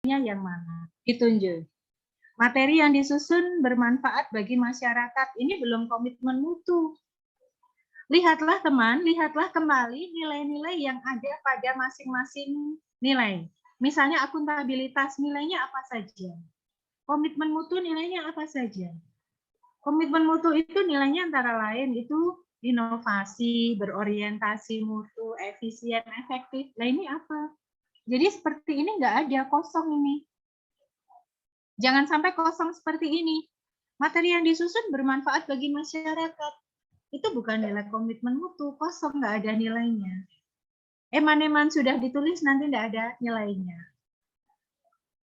yang mana? Ditunjuk. Materi yang disusun bermanfaat bagi masyarakat. Ini belum komitmen mutu. Lihatlah teman, lihatlah kembali nilai-nilai yang ada pada masing-masing nilai. Misalnya akuntabilitas, nilainya apa saja? Komitmen mutu nilainya apa saja? Komitmen mutu itu nilainya antara lain itu inovasi, berorientasi mutu, efisien, efektif. Nah ini apa? Jadi seperti ini nggak ada, kosong ini. Jangan sampai kosong seperti ini. Materi yang disusun bermanfaat bagi masyarakat. Itu bukan nilai komitmen mutu, kosong, nggak ada nilainya. Eman-eman sudah ditulis, nanti nggak ada nilainya.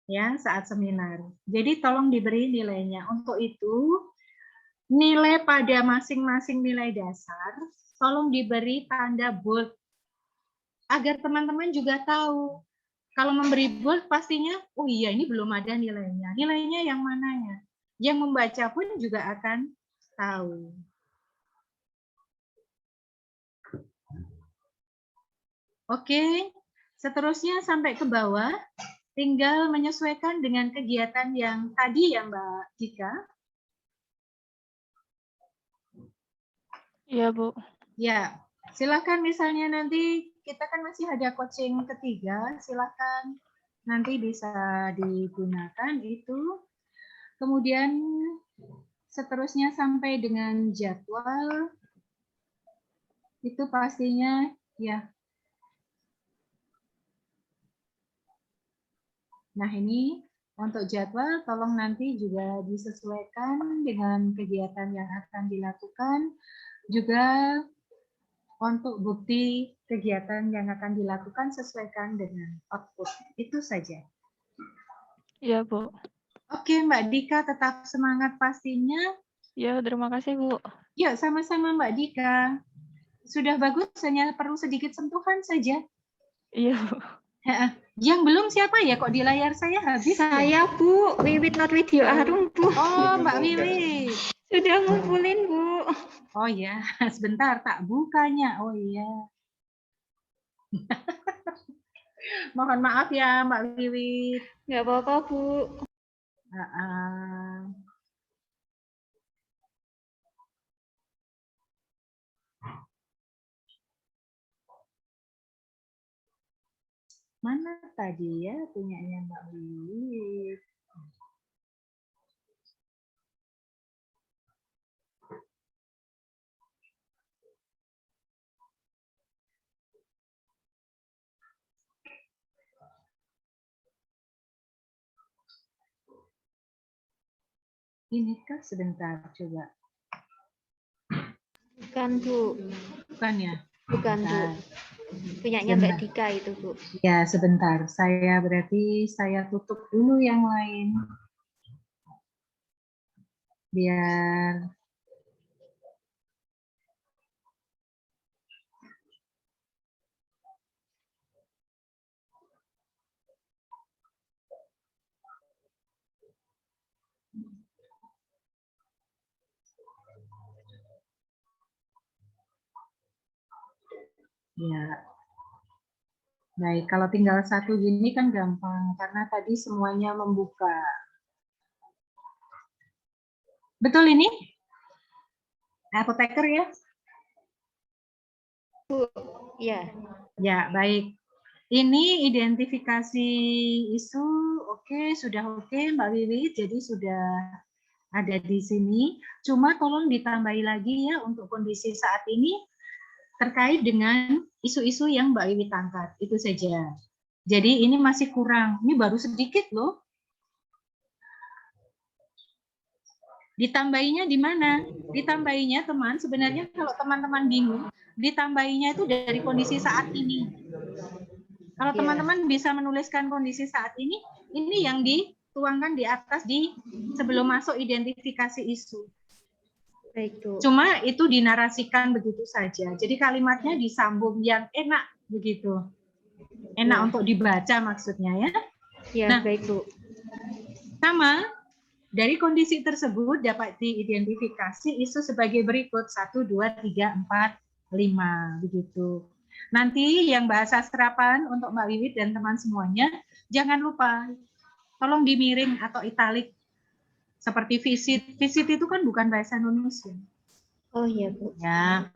Ya, saat seminar. Jadi tolong diberi nilainya. Untuk itu, nilai pada masing-masing nilai dasar, tolong diberi tanda bold. Agar teman-teman juga tahu. Kalau memberi bold pastinya, oh iya ini belum ada nilainya. Nilainya yang mananya? Yang membaca pun juga akan tahu. Oke, seterusnya sampai ke bawah, tinggal menyesuaikan dengan kegiatan yang tadi ya Mbak Dika. Iya, Bu. Ya, silakan misalnya nanti kita kan masih ada coaching ketiga, silakan nanti bisa digunakan itu. Kemudian seterusnya sampai dengan jadwal, itu pastinya ya. Nah ini untuk jadwal tolong nanti juga disesuaikan dengan kegiatan yang akan dilakukan. Juga untuk bukti kegiatan yang akan dilakukan sesuaikan dengan output. Itu saja. Iya, Bu. Oke, Mbak Dika tetap semangat pastinya. Ya, terima kasih, Bu. Ya, sama-sama Mbak Dika. Sudah bagus, hanya perlu sedikit sentuhan saja. Iya, Bu. Yang belum siapa ya? Kok di layar saya habis? Saya, Bu. Wiwit Not Video Arum, Bu. Oh, Mbak Wiwi. Sudah ngumpulin, Bu. Oh ya, sebentar tak bukanya. Oh iya. Mohon maaf ya Mbak Wiwi. Nggak apa-apa, Bu. Mana tadi ya punyanya Mbak Wiwi? Ini kah sebentar coba. Bukan, Bu. Bukan ya? Bukan, Bu. Punyanya Mbak Dika itu, Bu. Ya, sebentar. Berarti saya tutup dulu yang lain. Biar ya. Baik, kalau tinggal satu gini kan gampang karena tadi semuanya membuka. Betul ini? Apoteker ya? Bu, ya. Ya, baik. Ini identifikasi isu, oke, sudah oke Mbak Wiwi, jadi sudah ada di sini. Cuma tolong ditambahi lagi ya untuk kondisi saat ini terkait dengan isu-isu yang Mbak Wiwi angkat. Itu saja. Jadi ini masih kurang. Ini baru sedikit loh. Ditambahinya di mana? Ditambahinya teman, sebenarnya kalau teman-teman bingung, ditambahinya itu dari kondisi saat ini. Kalau teman-teman bisa menuliskan kondisi saat ini yang dituangkan di atas sebelum masuk identifikasi isu. Baik, Bu. Cuma itu dinarasikan begitu saja. Jadi kalimatnya disambung yang enak begitu. Enak untuk dibaca maksudnya ya. Ya, nah, baik, Bu. Sama, dari kondisi tersebut dapat diidentifikasi isu sebagai berikut 1, 2, 3, 4, 5 begitu. Nanti yang bahasa serapan untuk Mbak Wiwit dan teman semuanya, jangan lupa tolong dimiring atau italik. Seperti visit. Visit itu kan bukan bahasa Indonesia. Oh iya, Bu. Ya,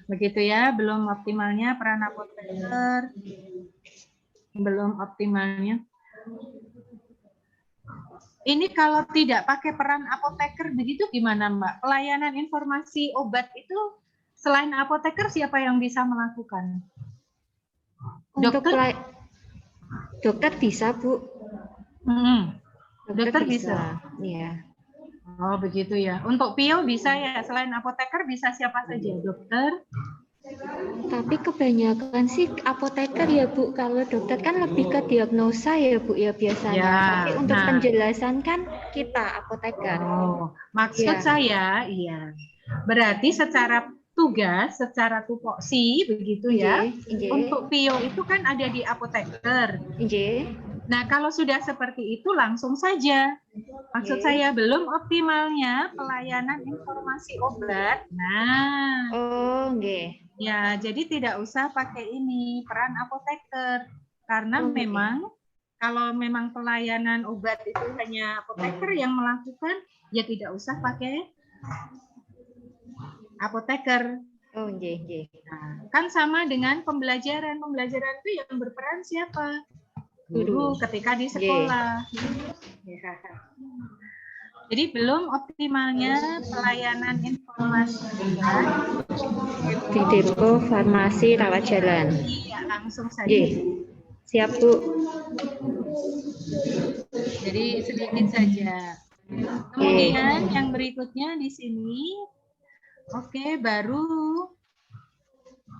begitu ya. Belum optimalnya peran apoteker. Belum optimalnya. Ini kalau tidak pakai peran apoteker begitu gimana, Mbak? Pelayanan informasi obat itu selain apoteker siapa yang bisa melakukan? Untuk Dokter? dokter bisa, Bu. Dokter bisa. Iya. Oh, begitu ya. Untuk PIO bisa ya. Selain apoteker bisa siapa saja? Dokter? Tapi kebanyakan sih apoteker ya, Bu. Kalau dokter kan lebih ke diagnosa ya, Bu, ya biasanya. Ya, Tapi untuk penjelasan kan kita apoteker. Oh, maksud saya, iya. Berarti secara tugas, secara tupoksi, begitu ya. Untuk PIO itu kan ada di apoteker. Nah, kalau sudah seperti itu langsung saja. Maksud saya belum optimalnya pelayanan informasi obat. Nah, ya, jadi tidak usah pakai ini peran apoteker karena memang kalau memang pelayanan obat itu hanya apoteker yang melakukan, ya tidak usah pakai apoteker. Nah, kan sama dengan pembelajaran. Pembelajaran itu yang berperan siapa? Guru ketika di sekolah. Ya. Jadi belum optimalnya pelayanan informasi di Depo Farmasi Rawat Jalan. Iya, langsung saja. Siap, Bu. Jadi sedikit saja. Kemudian yang berikutnya di sini, oke, baru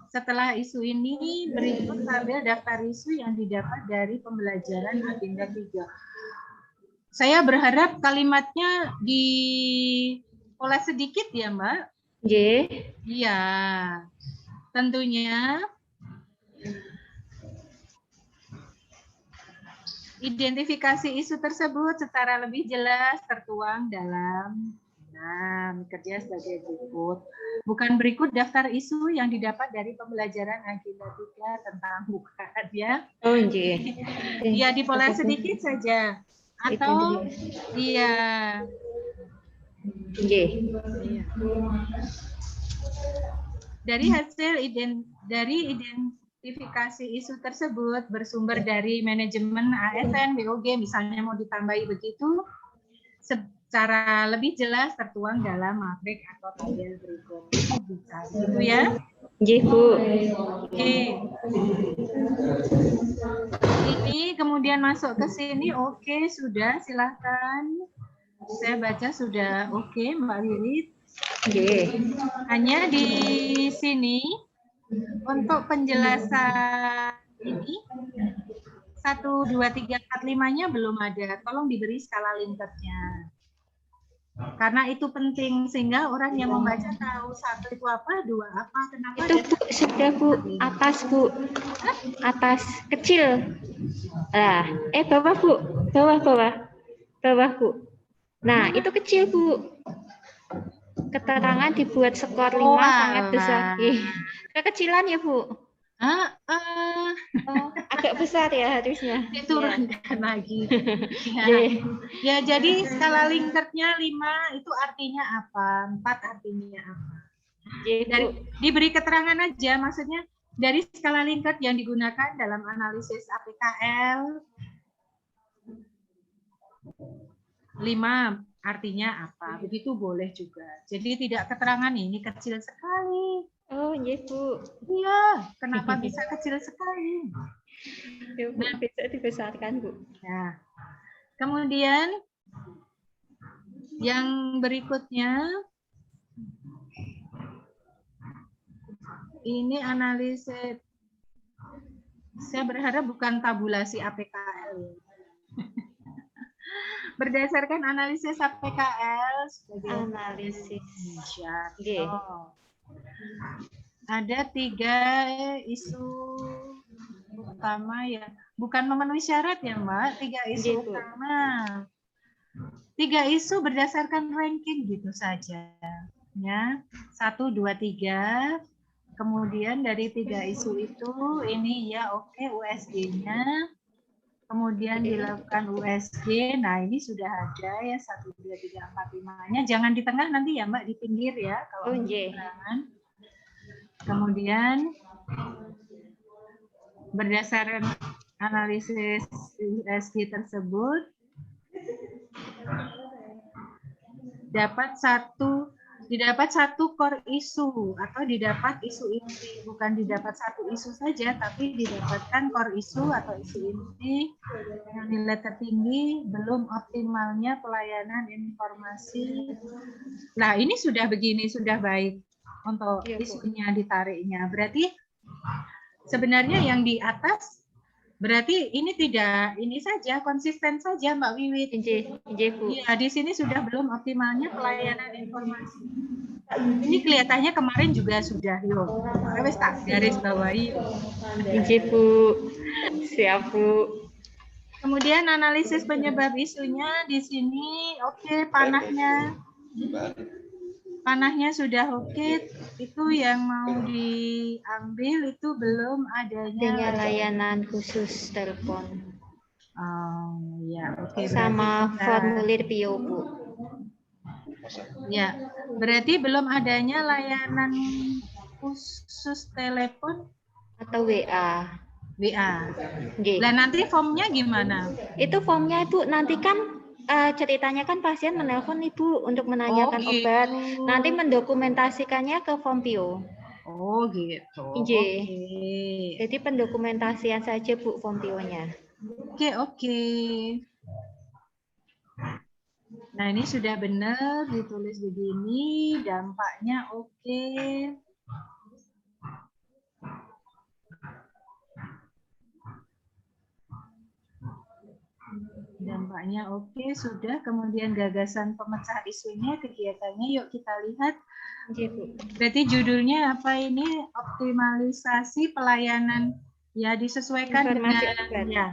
setelah isu ini berikut tabel daftar isu yang didapat dari pembelajaran agenda 3. Saya berharap kalimatnya diolah sedikit ya, Mbak. Iya. Tentunya identifikasi isu tersebut secara lebih jelas tertuang dalam kerja sebagai berikut. Bukan berikut daftar isu yang didapat dari pembelajaran agenda 3 tentang bukan ya. Ya, dipola sedikit saja. Atau iya. Dari hasil identifikasi isu tersebut bersumber dari manajemen ASN, WOG, misalnya mau ditambahi begitu, secara lebih jelas tertuang dalam matrik atau tabel berikut. Bisa gitu ya? Bu. Oke. Ini kemudian masuk ke sini, oke, sudah, silahkan. Saya baca sudah oke, Mbak Wiwit. Hanya di sini untuk penjelasan ini 1, 2, 3, 4, 5-nya belum ada. Tolong diberi skala Likert-nya. Karena itu penting sehingga orang yang membaca tahu 1 itu apa, 2 apa, kenapa. Itu Bu, sudah Bu, atas Bu. Atas kecil. Bawah Bu. Bawah Bu. Nah, itu kecil Bu. Keterangan dibuat skor 5 sangat besar. Kekecilan ya Bu? Agak besar ya harusnya. Diturunkan lagi. Ya, jadi skala Likert-nya 5 itu artinya apa? 4 artinya apa? Diberi keterangan aja, maksudnya dari skala Likert yang digunakan dalam analisis APKL 5 artinya apa? Begitu boleh juga. Jadi tidak keterangan ini kecil sekali. Oh, iya Bu. Iya, kenapa bisa kecil sekali? Ya, Bu, bisa dibesarkan Bu. Nah, kemudian yang berikutnya ini analisis. Saya berharap bukan tabulasi APKL. Berdasarkan analisis APKL sebagai analisis. Ada 3 isu utama ya, bukan memenuhi syarat ya Mbak, 3 isu utama. 3 isu berdasarkan ranking gitu saja ya. 1, 2, 3. Kemudian dari 3 isu itu ini ya oke USG-nya kemudian dilakukan USG. Nah, ini sudah ada ya 1, 2, 3, 4, 5-nya. Jangan di tengah nanti ya Mbak, di pinggir ya kalau Oh, untuk nggih. keterangan. Kemudian berdasarkan analisis USG tersebut didapat satu core isu atau didapat isu inti, bukan didapat satu isu saja, tapi didapatkan core isu atau isu inti dengan nilai tertinggi, belum optimalnya pelayanan informasi. Nah, ini sudah begini, sudah baik untuk Iya, Bu. isunya ditariknya. Berarti sebenarnya yang di atas berarti ini tidak ini saja, konsisten saja Mbak Wiwit. Nggih, Bu. Iya, di sini sudah belum optimalnya pelayanan informasi. Ini kelihatannya kemarin juga sudah, yuk. Wes tak garis bawahi. Nggih, Bu. Siap, Bu. Kemudian analisis penyebab isunya di sini, oke, panahnya sudah oke. Itu yang mau diambil itu belum adanya Layanan khusus telepon ya, oke. sama Berarti formulir PO, Bu. ya, berarti belum adanya layanan khusus telepon Atau WA. WA. Nggih. Nah, nanti formnya gimana? Itu formnya, Ibu, nanti kan ceritanya kan pasien menelpon Ibu untuk menanyakan gitu. obat. Nanti mendokumentasikannya ke form PO. Oh, gitu. Nggih. Oke. Jadi pendokumentasian saja, Bu, form PO-nya. Oke. Nah, ini sudah benar ditulis begini, dampaknya oke. Dampaknya oke, sudah. Kemudian gagasan pemecah isunya, kegiatannya, yuk kita lihat. Nggih, Bu. Berarti judulnya apa ini? Optimalisasi pelayanan, ya disesuaikan Informasi dengan obat. ya.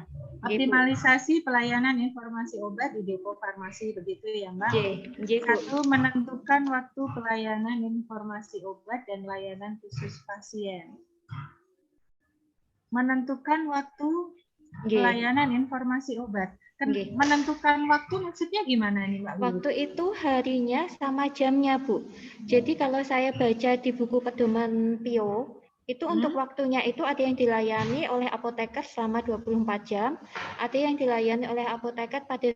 Optimalisasi pelayanan informasi obat di depo farmasi, begitu ya Mbak? Nggih, Bu. 1. Menentukan waktu pelayanan informasi obat dan layanan khusus pasien. Menentukan waktu pelayanan informasi obat. Nggih. Menentukan waktu maksudnya gimana nih Mbak? Waktu itu harinya sama jamnya, Bu. Jadi kalau saya baca di buku pedoman PIO, itu untuk waktunya itu ada yang dilayani oleh apoteker selama 24 jam, ada yang dilayani oleh apoteker pada.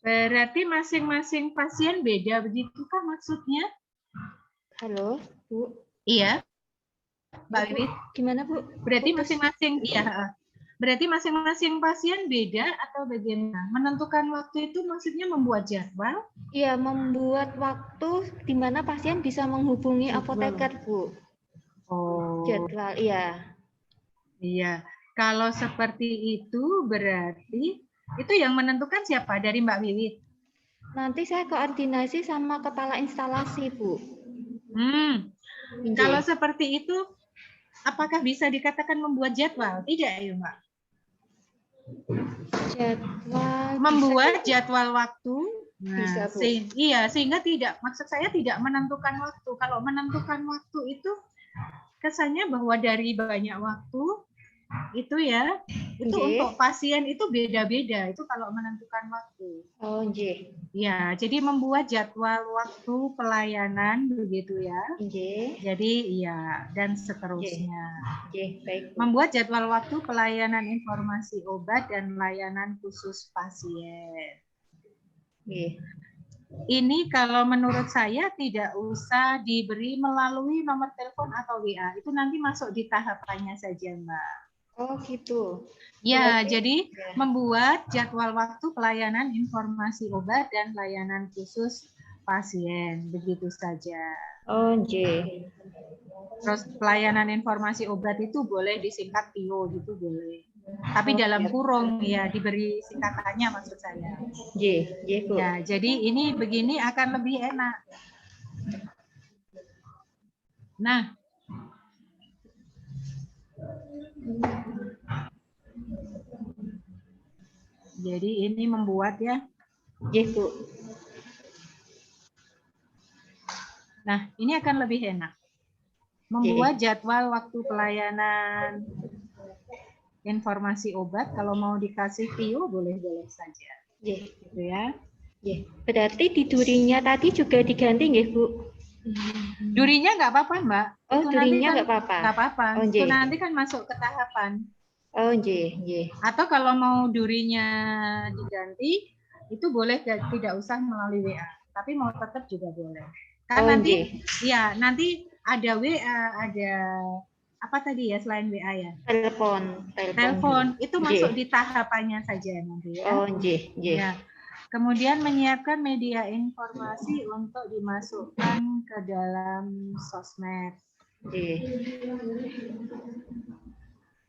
Berarti masing-masing pasien beda, begitukah maksudnya? Halo, Bu. Iya. Mbak Wiwit. Gimana, Bu? Berarti masing-masing, iya. Berarti masing-masing pasien beda atau bagaimana? Menentukan waktu itu maksudnya membuat jadwal? Iya, membuat waktu di mana pasien bisa menghubungi apoteker, Bu. Oh. Jadwal, iya. Iya. Kalau seperti itu berarti itu yang menentukan siapa? Dari Mbak Wiwit? Nanti saya koordinasi sama kepala instalasi, Bu. Kalau seperti itu, apakah bisa dikatakan membuat jadwal? Tidak ya, Mbak? Jadwal. Membuat jadwal waktu. Nah, Bisa, Bu. sehingga tidak, maksud saya tidak menentukan waktu. Kalau menentukan waktu itu kesannya bahwa dari banyak waktu itu ya, itu untuk pasien itu beda-beda. Itu kalau menentukan waktu. Oh, nggih. Ya, jadi membuat jadwal waktu pelayanan begitu ya. Nggih. Jadi iya, dan seterusnya. Nggih, baik, Bu. Membuat jadwal waktu pelayanan informasi obat dan layanan khusus pasien. Nggih. Ini kalau menurut saya tidak usah diberi melalui nomor telepon atau WA. Itu nanti masuk di tahapannya saja, Mbak. Oh, gitu. Ya, Berarti, jadi ya. membuat jadwal waktu pelayanan informasi obat dan layanan khusus pasien. Begitu saja. Oh, nggih. Terus pelayanan informasi obat itu boleh disingkat PIO gitu boleh. Tapi dalam kurung ya diberi singkatannya maksud saya. Nggih, Bu. Ya, jadi ini begini akan lebih enak. Nah, jadi ini membuat ya. Nggih, Bu. Nah, ini akan lebih enak. Membuat jadwal waktu pelayanan informasi obat. Kalau mau dikasih PIO boleh-boleh saja. Nggih. Gitu ya. Nggih. Berarti di durinya tadi juga diganti nggih, Bu? Durinya nggak apa-apa, Mbak. Oh, Itu nanti durinya kan nggak apa-apa. nggak apa-apa. Oh, Itu nggih. nanti kan masuk ke tahapan. Oh, nggih, nggih. Atau kalau mau durinya diganti, itu boleh tidak usah melalui WA. Tapi mau tetap juga boleh. Kan Oh, nanti, nggih. ya nanti ada WA, ada apa tadi ya selain WA ya? Telepon. Itu masuk Nggih. di tahapannya saja nanti ya. Oh, nggih, nggih. Ya. Kemudian menyiapkan media informasi untuk dimasukkan ke dalam sosmed. Nggih.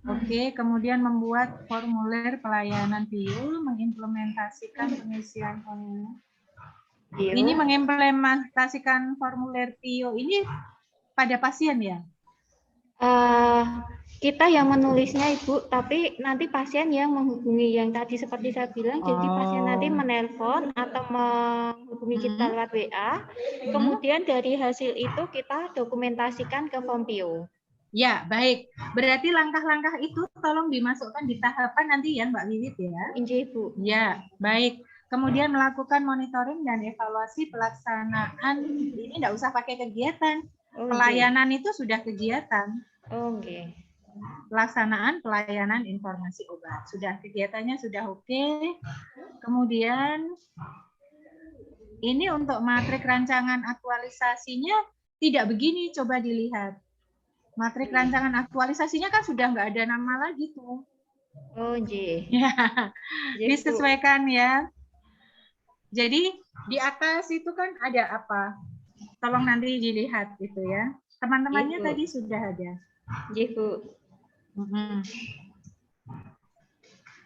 Oke, kemudian membuat formulir pelayanan PIO, mengimplementasikan pengisian formulir. Iya. Ini mengimplementasikan formulir PIO ini pada pasien ya? Kita yang menulisnya Ibu, tapi nanti pasien yang menghubungi yang tadi seperti saya bilang, jadi pasien nanti menelpon atau menghubungi kita lewat WA, kemudian dari hasil itu kita dokumentasikan ke form PIO. Ya, baik. Berarti langkah-langkah itu tolong dimasukkan di tahapan nanti ya Mbak Wiwit ya? Iya Bu. Ya, baik. Kemudian melakukan monitoring dan evaluasi pelaksanaan, ini enggak usah pakai kegiatan. Pelayanan itu sudah kegiatan. Oke. Pelaksanaan pelayanan informasi obat. Sudah kegiatannya sudah oke. Kemudian ini untuk matrik rancangan aktualisasinya tidak begini, coba dilihat. Matrik rancangan aktualisasinya kan sudah nggak ada nama lagi tuh. Oh, iya. Ya, disesuaikan ya. Jadi di atas itu kan ada apa? Tolong nanti dilihat gitu ya. Teman-temannya tadi sudah ada. Iya, Bu.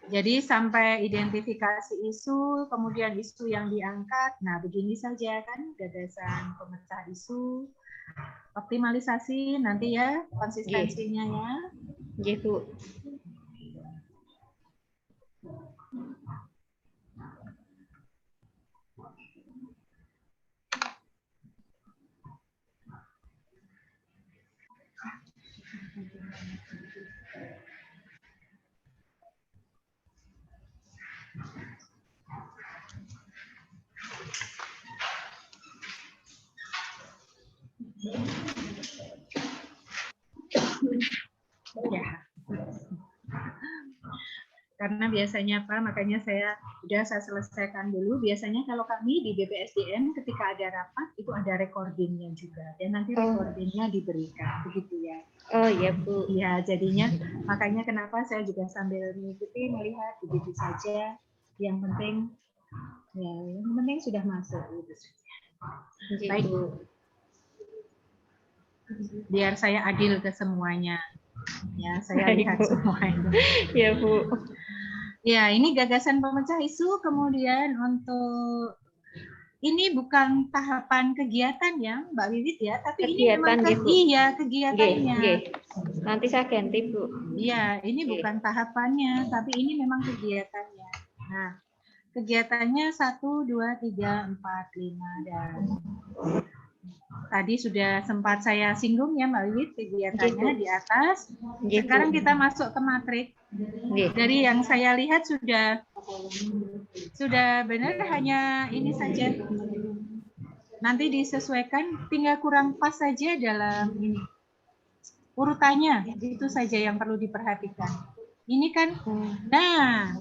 Jadi sampai identifikasi isu, kemudian isu yang diangkat. Nah, begini saja kan gagasan pemecah isu. Optimalisasi nanti ya konsistensinya ya. Iya, Bu. Ya. Karena biasanya apa, makanya saya selesaikan dulu. Biasanya kalau kami di BPSDM ketika ada rapat itu ada recordingnya juga, dan nanti recordingnya diberikan, begitu ya. Oh iya Bu. Ya, jadinya makanya kenapa saya juga sambil mengikuti melihat begitu saja. Yang penting ya, yang penting sudah masuk gitu saja. Baik Bu. Biar saya adil ke semuanya. Ya, saya lihat semuanya. Ya Bu. Ya, ini gagasan pemecah isu. Kemudian untuk ini bukan tahapan kegiatan ya, Mbak Wiwit ya, tapi kegiatan, ini memang kegiatannya. Nanti saya ganti Bu. Iya, ini bukan tahapannya, tapi ini memang kegiatannya. Nah, kegiatannya 1, 2, 3, 4, 5 dan tadi sudah sempat saya singgung ya Mbak Wiwit, kegiatannya di atas. Sekarang kita masuk ke matrik. Dari yang saya lihat sudah benar, hanya ini saja. Nanti disesuaikan, tinggal kurang pas saja dalam ini. Urutannya, itu saja yang perlu diperhatikan. Ini kan, nah.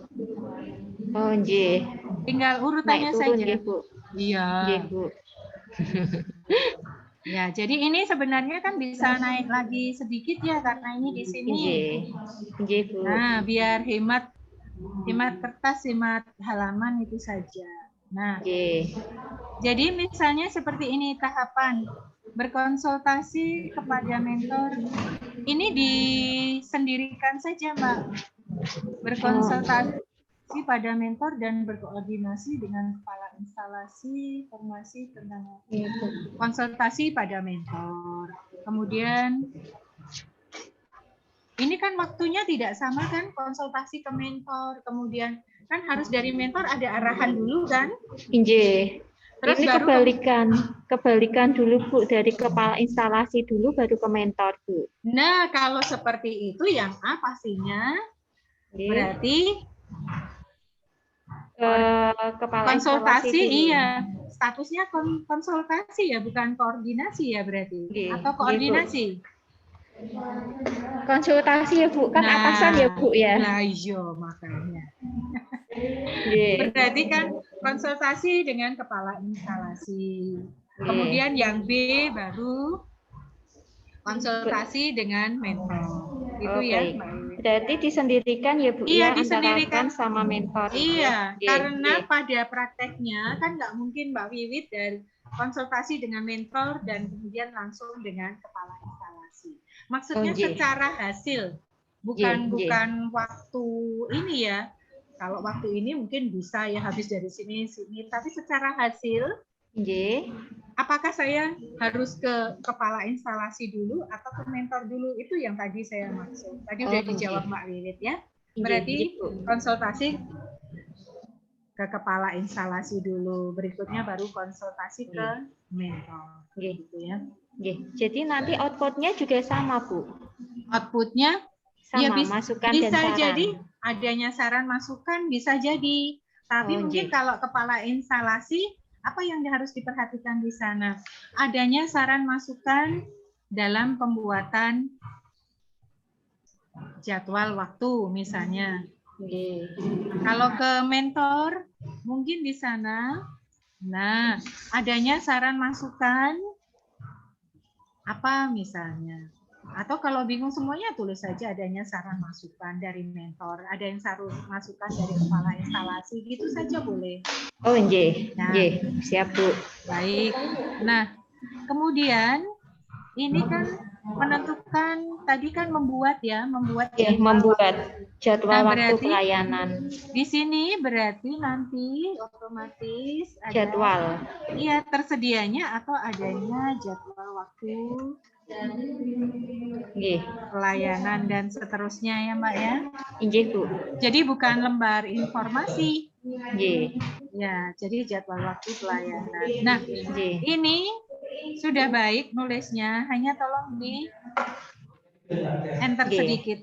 Oh, nggih. Tinggal urutannya saja. Iya. Nggih, Bu. Ya, jadi ini sebenarnya kan bisa naik lagi sedikit ya karena ini di sini. Nggih, Bu. Nah, biar hemat kertas, hemat halaman itu saja. Nah, jadi misalnya seperti ini tahapan berkonsultasi kepada mentor. Ini disendirikan saja, Mbak. Berkonsultasi pada mentor dan berkoordinasi dengan kepala instalasi formasi tentang konsultasi pada mentor. Kemudian ini kan waktunya tidak sama kan, konsultasi ke mentor, kemudian kan harus dari mentor ada arahan dulu kan? Nggih. Terus ini kebalikan dulu Bu, dari kepala instalasi dulu baru ke mentor Bu. Nah, kalau seperti itu yang A pastinya Nggih. Berarti Kepala konsultasi, instalasi dulu. iya. Statusnya konsultasi ya, bukan koordinasi ya berarti. Nggih, Atau nggih, Bu. koordinasi. Konsultasi ya Bu, kan atasan ya Bu ya. Lah iya makanya. Nggih. Berarti kan konsultasi dengan kepala instalasi. Nggih. Kemudian yang B baru konsultasi dengan mentor. Itu Oh, ya, baik. Mbak Wiwit. Berarti disendirikan ya Bu Iya, ya, disendirikan. antara sama mentor. Iya, Nggih, karena nggih. pada prakteknya kan nggak mungkin Mbak Wiwit dan konsultasi dengan mentor dan kemudian langsung dengan kepala instalasi. Maksudnya Oh, nggih. secara hasil, bukan Nggih, nggih. waktu ini ya. Kalau waktu ini mungkin bisa ya habis dari sini, tapi secara hasil, Nggih. apakah saya harus ke kepala instalasi dulu atau ke mentor dulu? Itu yang tadi saya maksud. Tadi udah Oh, dijawab nggih. Mbak Wiwit ya. Nggih, Berarti nggih, Bu. konsultasi ke kepala instalasi dulu, berikutnya baru konsultasi ke mentor. Nggih. Gitu ya. Nggih. Jadi nanti output-nya juga sama Bu. Outputnya Sama ya masukan dan bisa saran. jadi adanya saran masukan bisa jadi. Tapi Oh, mungkin nggih. kalau kepala instalasi apa yang harus diperhatikan di sana? Adanya saran masukan dalam pembuatan jadwal waktu misalnya. Nggih. Kalau ke mentor mungkin di sana, nah adanya saran masukan apa misalnya. Atau kalau bingung semuanya tulis saja adanya saran masukan dari mentor, ada yang saran masukan dari kepala instalasi, gitu saja boleh. Oh, nggih. Nah. Nggih, siap Bu. Baik. Nah, kemudian ini kan menentukan tadi kan membuat Ya, membuat jadwal Nah, waktu berarti pelayanan. di sini berarti nanti otomatis ada Jadwal. iya tersedianya atau adanya jadwal waktu Nggih. pelayanan dan seterusnya ya Mbak ya. Nggih, Bu. Jadi bukan lembar informasi. Nggih. Ya, jadi jadwal waktu pelayanan. Nah, Nggih. ini sudah baik nulisnya, hanya tolong di enter Nggih. sedikit.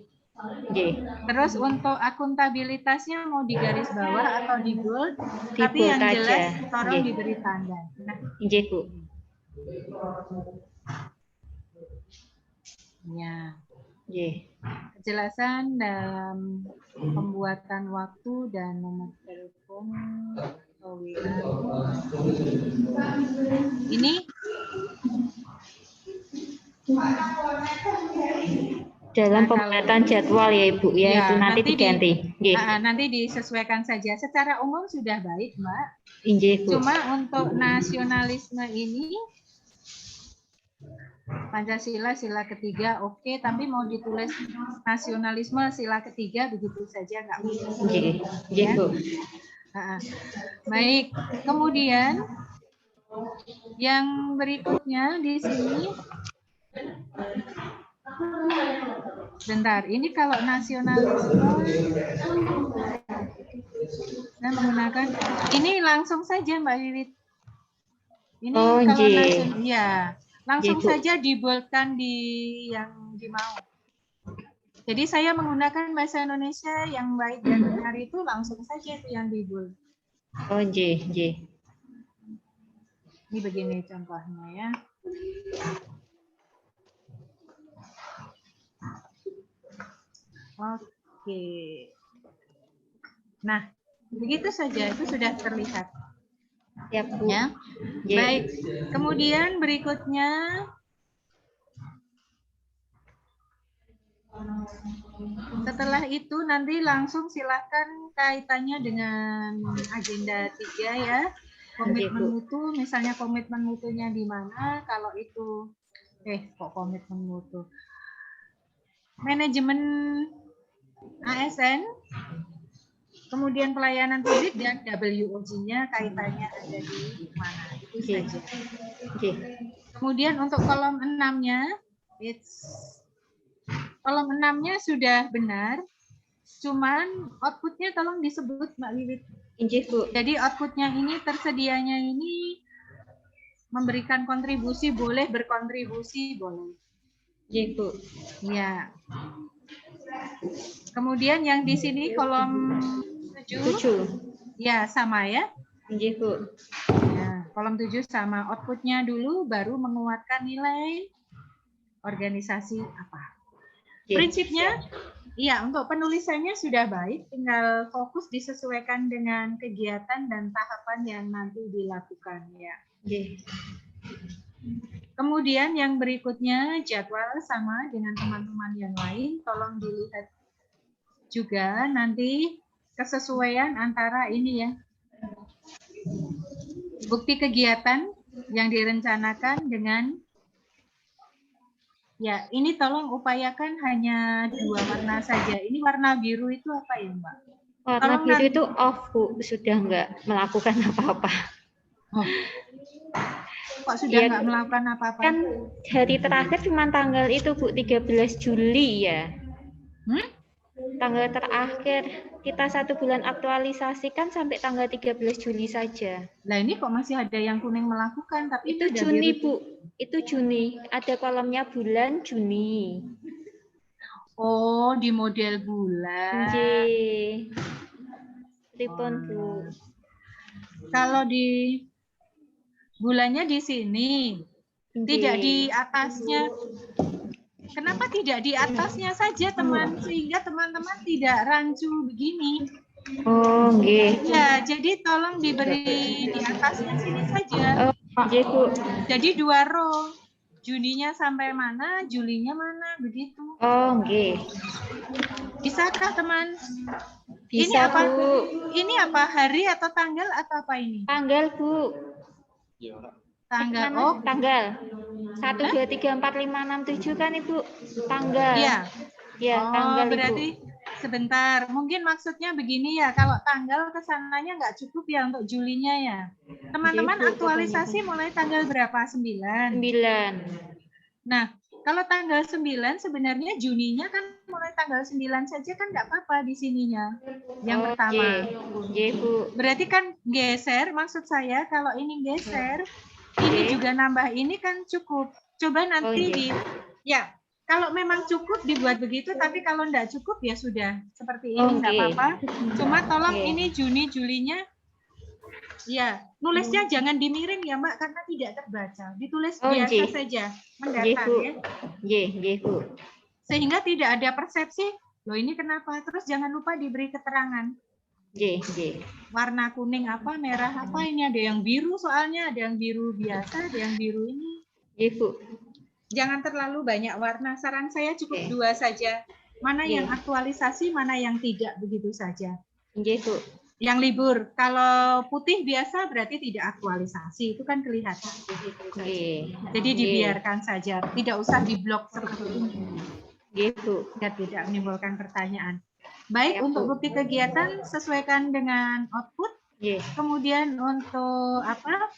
Nggih. Terus untuk akuntabilitasnya mau di garis bawah atau di bold, Di tapi yang bold jelas aja. tolong Nggih. diberi tanda. Nah, Nggih, Bu. ya. Nggih. Kejelasan dalam pembuatan waktu dan nomor telepon atau WA. Ini Dalam Nah, pembuatan jadwal ya Ibu ya, ya, itu nanti diganti. Nggih. nanti disesuaikan saja. Secara umum sudah baik, Mbak. Nggih, Bu. Cuma untuk nasionalisme ini Pancasila sila ketiga oke, tapi mau ditulis nasionalisme sila ketiga begitu saja nggak bisa. Nggih. Nggih, Ya. Bu. Baik, kemudian yang berikutnya di sini, bentar, ini kalau nasionalisme saya menggunakan ini langsung saja Mbak Wiwit. Ini Oh, kalau nggih. nasional, ya langsung Nggih, Bu. saja diboldkan di yang dimau. Jadi saya menggunakan bahasa Indonesia yang baik dan benar itu langsung saja itu yang dibold. Oh, nggih, nggih. Ini begini contohnya ya. Oke. Nah, begitu saja itu sudah terlihat. Siap, Bu. Ya. Nggih. Baik. Kemudian berikutnya setelah itu nanti langsung silakan kaitannya dengan agenda 3 ya. Komitmen mutu, misalnya komitmen mutunya di mana, kalau itu kok komitmen mutu. Manajemen ASN, kemudian pelayanan publik dan WOG-nya kaitannya ada di mana. Itu saja. Nggih. Kemudian untuk kolom 6-nya, kolom 6-nya sudah benar, cuman outputnya tolong disebut Mbak Wiwit. Nggih, Bu. Jadi outputnya ini tersedianya ini memberikan kontribusi boleh, berkontribusi boleh. Nggih, Bu. Ya. Kemudian yang di sini kolom 7, 7. ya sama ya. Nggih, Bu. Nah, kolom 7 sama outputnya dulu, baru menguatkan nilai organisasi apa. Nggih. Prinsipnya, iya untuk penulisannya sudah baik, tinggal fokus disesuaikan dengan kegiatan dan tahapan yang nanti dilakukan ya. Nggih. Kemudian yang berikutnya jadwal sama dengan teman-teman yang lain, tolong dilihat juga nanti kesesuaian antara ini ya. Bukti kegiatan yang direncanakan dengan ya, ini tolong upayakan hanya 2 warna saja. Ini warna biru itu apa ya, Mbak? Warna Tolong biru nanti- itu off, Bu. Sudah nggak melakukan apa-apa. Oh. Kok sudah Ya, nggak melakukan apa-apa? Kan hari terakhir cuma tanggal itu, Bu, 13 Juli ya. Tanggal terakhir kita 1 bulan aktualisasi kan sampai tanggal 13 Juli saja. Nah ini kok masih ada yang kuning melakukan, tapi Itu udah Juni, biru. Bu. Itu Juni. Ada kolomnya bulan Juni. Oh, di model bulan. Nggih. Pripun, Bu? Kalau di bulannya di sini, tidak di atasnya. Kenapa tidak di atasnya saja, teman? Sehingga teman-teman tidak rancu begini. Oh, nggih. Ya, jadi tolong diberi di atasnya sini saja. Oh, nggih, Bu. Jadi 2 row. Juninya sampai mana, Julinya mana, begitu. Oh, nggih. Bisakah, teman? Bisa, Ini apa? Bu. Ini apa? Hari atau tanggal atau apa ini? Tanggal, Bu. Tanggal. Mana? Oh, Tanggal. 1, 2, 3, 4, 5, 6, 7 kan, Ibu? Tanggal. iya. Ya, Oh, tanggal, berarti Ibu. sebentar. Mungkin maksudnya begini ya, kalau tanggal kesananya nggak cukup ya untuk Julinya ya. Teman-teman Iya, Bu, aktualisasi mulai tanggal berapa? 9. 9. Nah, kalau tanggal 9 sebenarnya Juninya kan mulai tanggal 9 saja kan nggak apa-apa di sininya. Yang pertama. Nggih, Bu. Berarti kan geser, maksud saya kalau ini geser, ini juga nambah ini kan cukup. Coba nanti iya. ya, kalau memang cukup dibuat begitu, tapi kalau enggak cukup ya sudah. Seperti ini enggak apa-apa. Cuma tolong ini Juni, Julinya, ya, nulisnya jangan dimiring ya Mbak, karena tidak terbaca. Ditulis biasa saja, mendatar ya. Nggih, Bu. Sehingga tidak ada persepsi, loh ini kenapa? Terus jangan lupa diberi keterangan. Nggih. Warna kuning apa, merah apa, ini ada yang biru soalnya, ada yang biru biasa, ada yang biru ini. Nggih, Bu. Jangan terlalu banyak warna, saran saya cukup 2 saja. Mana yang aktualisasi, mana yang tidak, begitu saja. Nggih, Bu. Yang libur, kalau putih biasa berarti tidak aktualisasi, itu kan kelihatan. Jadi dibiarkan saja, tidak usah diblok seperti ini. Nggih, Bu. Biar tidak menimbulkan pertanyaan. Baik, untuk bukti kegiatan sesuaikan dengan output. Kemudian untuk apa?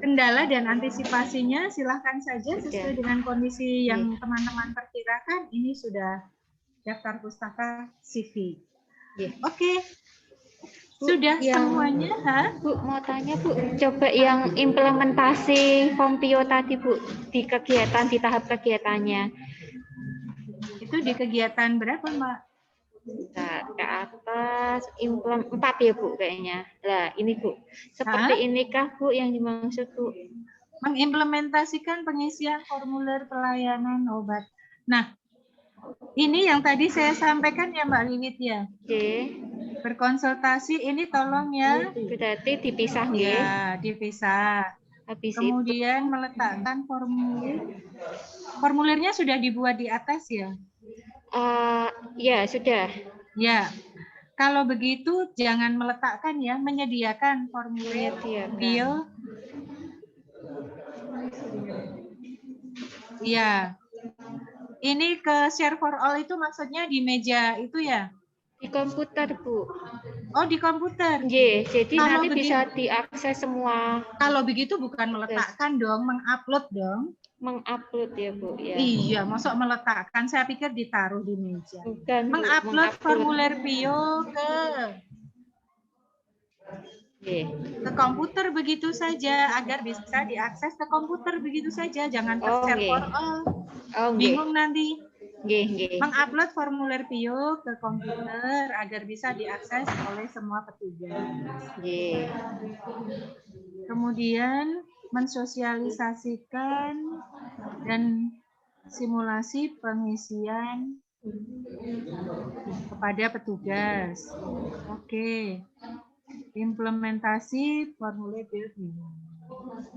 Kendala dan antisipasinya silahkan saja sesuai dengan kondisi yang teman-teman perkirakan. Ini sudah daftar pustaka CV. Oke. Sudah semuanya, Bu, mau tanya, Bu. Coba yang implementasi Kompio tadi, Bu, di kegiatan, di tahap kegiatannya. Itu di kegiatan berapa, Mbak? Nah, ke atas 4 ya, Bu, kayaknya. Lah, ini, Bu. Seperti inikah, Bu, yang dimaksud, Bu? Mengimplementasikan pengisian formulir pelayanan obat. Nah, ini yang tadi saya sampaikan ya, Mbak Liwit ya. Berkonsultasi ini tolong ya. Berarti dipisah, ya, dipisah. Habis kemudian meletakkan formulir. Formulirnya sudah dibuat di atas ya? Ya, sudah. Ya. Kalau begitu jangan meletakkan ya, menyediakan formulir bio. Iya. Ini ke share for all itu maksudnya di meja itu ya? Di komputer, Bu. Oh, di komputer. Jadi kalau nanti bisa diakses semua. Kalau begitu bukan meletakkan dong, mengupload dong. Mengupload ya, Bu. Ya. Iya, masuk meletakkan. Saya pikir ditaruh di meja. Bukan, mengupload formulir bio ke komputer begitu saja agar bisa diakses ke komputer begitu saja. Jangan ke share for all. Bingung nanti. Nggih, nggih. Mengupload formulir PIO ke komputer agar bisa diakses oleh semua petugas. Nggih. Kemudian mensosialisasikan dan simulasi pengisian kepada petugas. Oke. Implementasi formulir PIO.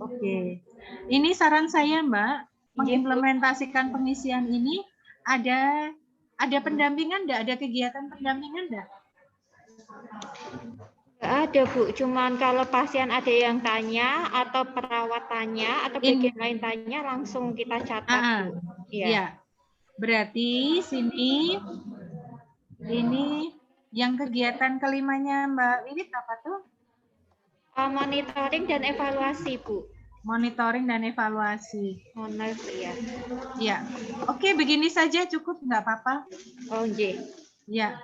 Oke. Ini saran saya, Mbak, mengimplementasikan pengisian ini ada pendampingan enggak? Ada kegiatan pendampingan enggak? Nggak ada, Bu. Cuman kalau pasien ada yang tanya atau perawat tanya atau bagian lain tanya langsung kita catat, Bu. Iya. Iya. Berarti sini ini yang kegiatan kelimanya Mbak Wiwit apa tuh? Monitoring dan evaluasi, Bu. Monitoring dan evaluasi. Ya. Iya. Oke, begini saja cukup nggak apa-apa? Oh, nggih. Ya.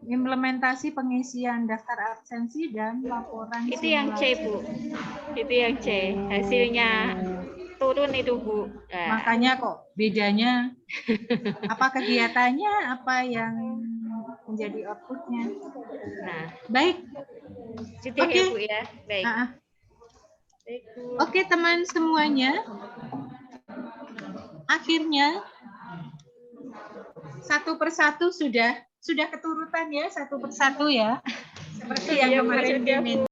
Implementasi pengisian daftar absensi dan laporan Itu yang C, Bu. Itu yang C. Hasilnya turun itu, Bu. Nah. Makanya kok bedanya apa kegiatannya, apa yang menjadi outputnya. Nah, baik. Sudah ya, Bu ya. Baik. Baik, Bu. Oke, teman semuanya. Akhirnya satu persatu sudah keturutan ya, satu persatu ya. Seperti yang kemarin diminta.